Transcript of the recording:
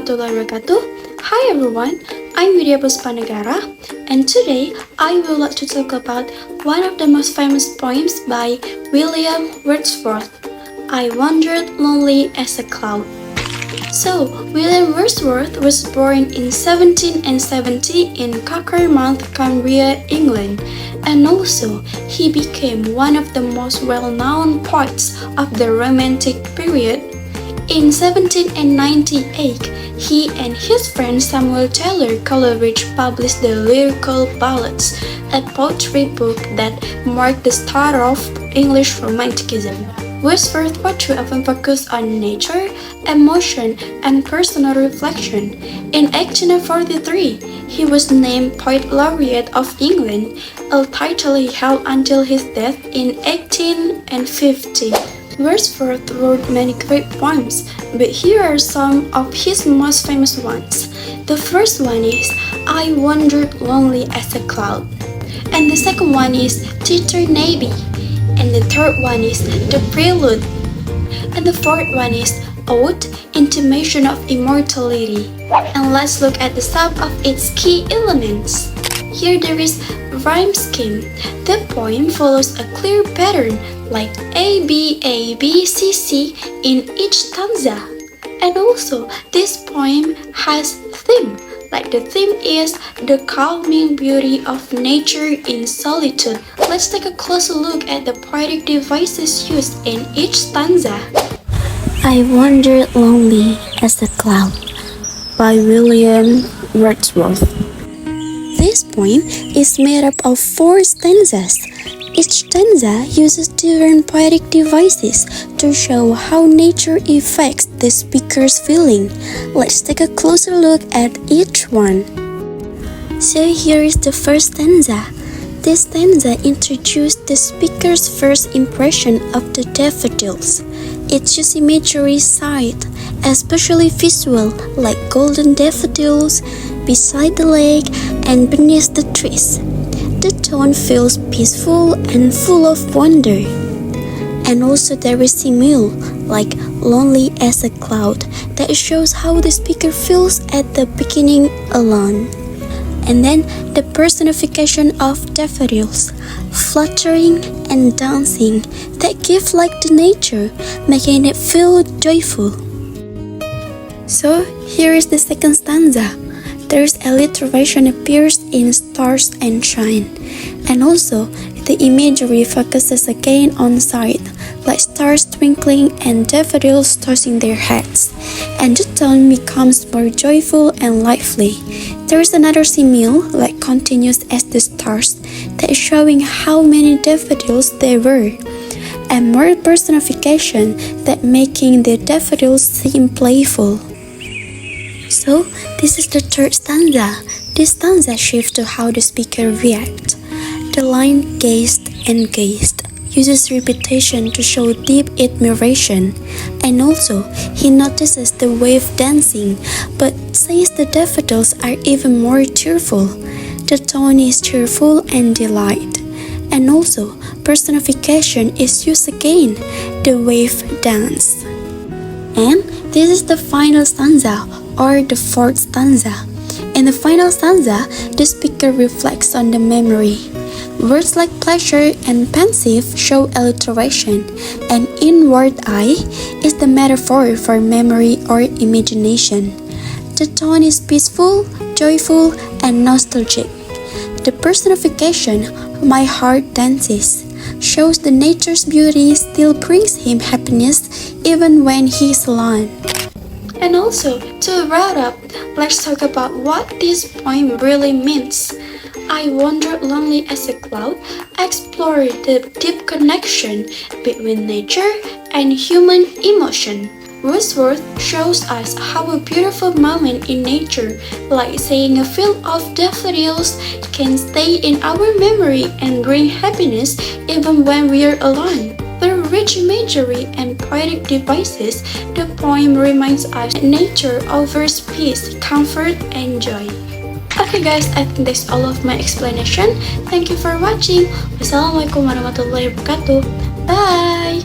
warahmatullahi wabarakatuh. Hi everyone, I'm Widia Puspa Negara, and today I would like to talk about one of the most famous poems by William Wordsworth, I Wandered Lonely as a Cloud. So, William Wordsworth was born in 1770 in Cockermouth, Cumbria, England, and also he became one of the most well-known poets of the Romantic period. In 1798, he and his friend Samuel Taylor Coleridge published the Lyrical Ballads, a poetry book that marked the start of English Romanticism. Wordsworth's poetry often focused on nature, emotion, and personal reflection. In 1843, he was named Poet Laureate of England, a title he held until his death in 1850. Wordsworth wrote many great poems, but here are some of his most famous ones. The first one is I Wandered Lonely as a Cloud, and the second one is Teacher Navy, and the third one is The Prelude, and the fourth one is Ode, Intimation of Immortality. And let's look at the sum of its key elements. Here there is rhyme scheme. The poem follows a clear pattern like A, B, C, C in each stanza. And also, this poem has theme, like the theme is the calming beauty of nature in solitude. Let's take a closer look at the poetic devices used in each stanza. I Wandered Lonely as a Cloud by William Wordsworth. This poem is made up of 4 stanzas. Each stanza uses different poetic devices to show how nature affects the speaker's feeling. Let's take a closer look at each one. So here is the first stanza. This stanza introduced the speaker's first impression of the daffodils. It uses imagery side, especially visual, like golden daffodils beside the lake and beneath the trees. The tone feels peaceful and full of wonder. And also there is simile, like lonely as a cloud, that shows how the speaker feels at the beginning alone. And then the personification of daffodils, fluttering and dancing, that give life to nature, making it feel joyful. So here is the second stanza. There's alliteration appears in stars and shine, and also the imagery focuses again on sight, like stars twinkling and daffodils tossing their heads, and the tone becomes more joyful and lively. There is another simile, like continuous as the stars, that is showing how many daffodils there were, and more personification that making the daffodils seem playful. So, this is the third stanza. This stanza shifts to how the speaker reacts. The line gazed and gazed uses repetition to show deep admiration, and also he notices the wave dancing, but says the daffodils are even more cheerful. The tone is cheerful and delight, and also personification is used again, the wave dance. And this is the final stanza, or the fourth stanza. In the final stanza, the speaker reflects on the memory. Words like pleasure and pensive show alliteration, and inward eye is the metaphor for memory or imagination. The tone is peaceful, joyful, and nostalgic. The personification, my heart dances, shows the nature's beauty still brings him happiness even when he is alone. And also, to wrap up, let's talk about what this poem really means. I Wandered Lonely as a Cloud explored the deep connection between nature and human emotion. Wordsworth shows us how a beautiful moment in nature, like seeing a field of daffodils, can stay in our memory and bring happiness even when we are alone. Through rich imagery and poetic devices, the poem reminds us that nature offers peace, comfort, and joy. Okay guys, I think that's all of my explanation. Thank you for watching. Wassalamualaikum warahmatullahi wabarakatuh. Bye!